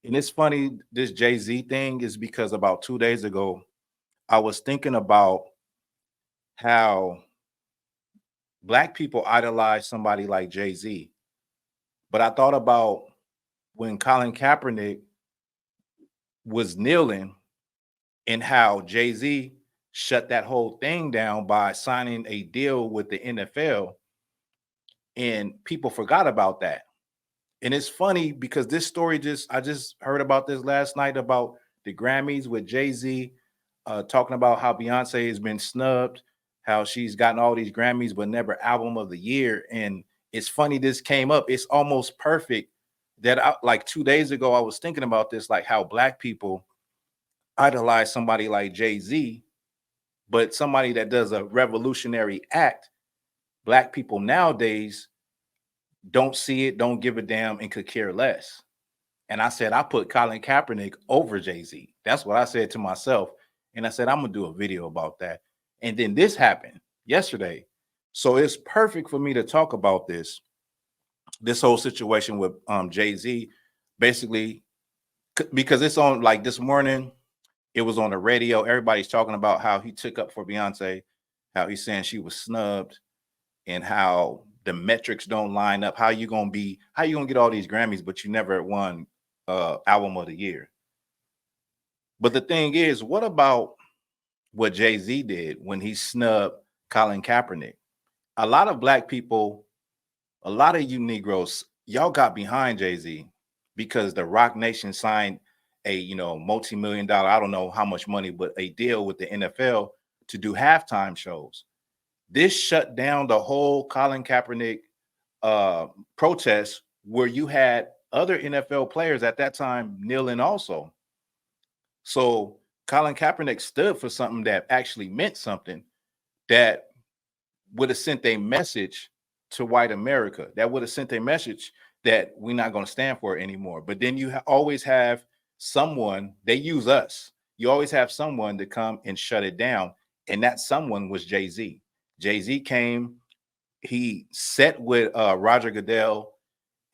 And it's funny, this Jay-Z thing is because about 2 days ago, I was thinking about how black people idolize somebody like Jay-Z. But I thought about when Colin Kaepernick was kneeling and how Jay-Z shut that whole thing down by signing a deal with the NFL, and people forgot about that. And it's funny because this story I just heard about this last night about the Grammys with Jay-Z talking about how Beyonce has been snubbed, how she's gotten all these Grammys but never album of the year. And it's funny this came up. It's almost perfect that like 2 days ago I was thinking about this, like how black people idolize somebody like Jay-Z, but somebody that does a revolutionary act, black people nowadays don't see it, don't give a damn, and could care less. And I said, I put Colin Kaepernick over Jay-Z. That's what I said to myself. And I said, I'm going to do a video about that. And then this happened yesterday. So it's perfect for me to talk about this whole situation with Jay-Z, basically, because it's on, like, this morning, it was on the radio. Everybody's talking about how he took up for Beyonce, how he's saying she was snubbed, and how the metrics don't line up. How you gonna get all these Grammys, but you never won album of the year? But the thing is, what about what Jay-Z did when he snubbed Colin Kaepernick? A lot of black people, a lot of you Negroes, y'all got behind Jay-Z because the Roc Nation signed a multi-million dollar, I don't know how much money, but a deal with the NFL to do halftime shows. This shut down the whole Colin Kaepernick protest, where you had other NFL players at that time kneeling also. So Colin Kaepernick stood for something that actually meant something, that would have sent a message to white America, that would have sent a message that we're not going to stand for it anymore. But then you always have someone, they use us. You always have someone to come and shut it down. And that someone was Jay-Z. Jay-Z came, he set with Roger Goodell,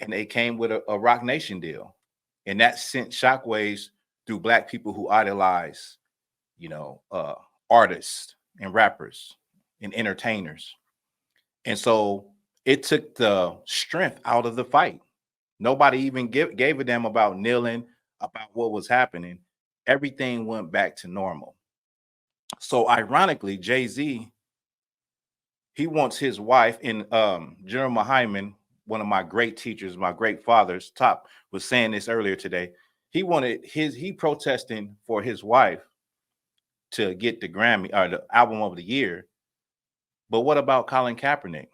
and they came with a Roc Nation deal. And that sent shockwaves through black people who idolize, artists and rappers and entertainers. And so it took the strength out of the fight. Nobody even gave a damn about kneeling, about what was happening. Everything went back to normal. So ironically, Jay-Z, he wants his wife, and General Hyman, one of my great teachers, my great fathers, Top, was saying this earlier today. He protesting for his wife to get the Grammy or the album of the year. But what about Colin Kaepernick?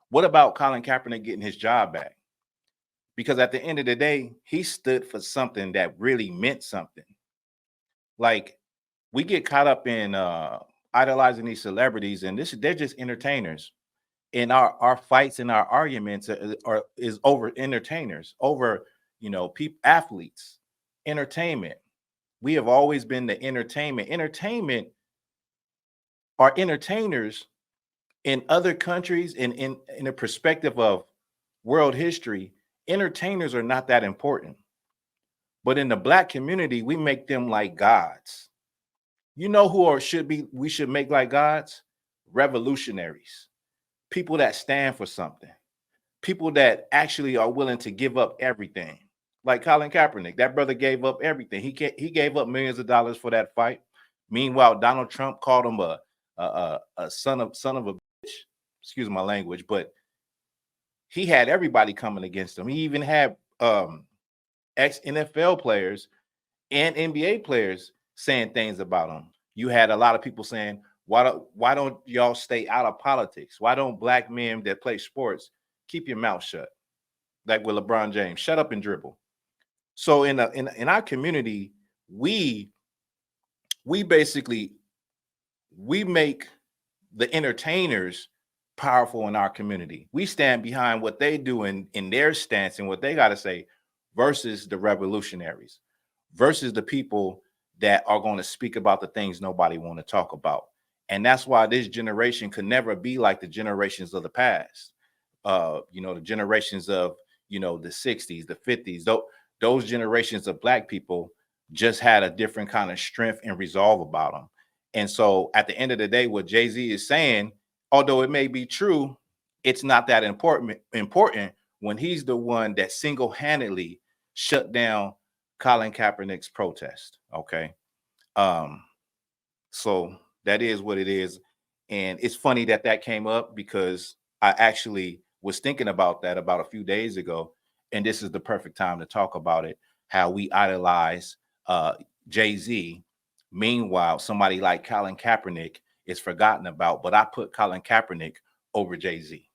What about Colin Kaepernick getting his job back? Because at the end of the day, he stood for something that really meant something. Like, we get caught up in idolizing these celebrities, and they're just entertainers. And our fights and our arguments is over entertainers, over athletes, entertainment. We have always been the entertainment are entertainers in other countries, and in the perspective of world history. Entertainers are not that important, but in the black community, we make them like gods. You know who we should make like gods? Revolutionaries, people that stand for something, people that actually are willing to give up everything. Like Colin Kaepernick, that brother gave up everything. He gave up millions of dollars for that fight. Meanwhile, Donald Trump called him a son of a bitch. Excuse my language, but he had everybody coming against him. He even had ex NFL players and NBA players saying things about him. You had a lot of people saying, why don't y'all stay out of politics? Why don't black men that play sports keep your mouth shut? Like with LeBron James, shut up and dribble. So in our community, we basically make the entertainers powerful in our community. We stand behind what they do in their stance and what they got to say, versus the revolutionaries, versus the people that are going to speak about the things nobody want to talk about. And that's why this generation could never be like the generations of the past. The generations of, the 60s, the 50s, those generations of Black people just had a different kind of strength and resolve about them. And so at the end of the day, what Jay-Z is saying, although it may be true, it's not that important when he's the one that single-handedly shut down Colin Kaepernick's protest. Okay. So that is what it is. And it's funny that that came up because I actually was thinking about that about a few days ago. And this is the perfect time to talk about it, how we idolize Jay-Z. Meanwhile, somebody like Colin Kaepernick is forgotten about, but I put Colin Kaepernick over Jay-Z.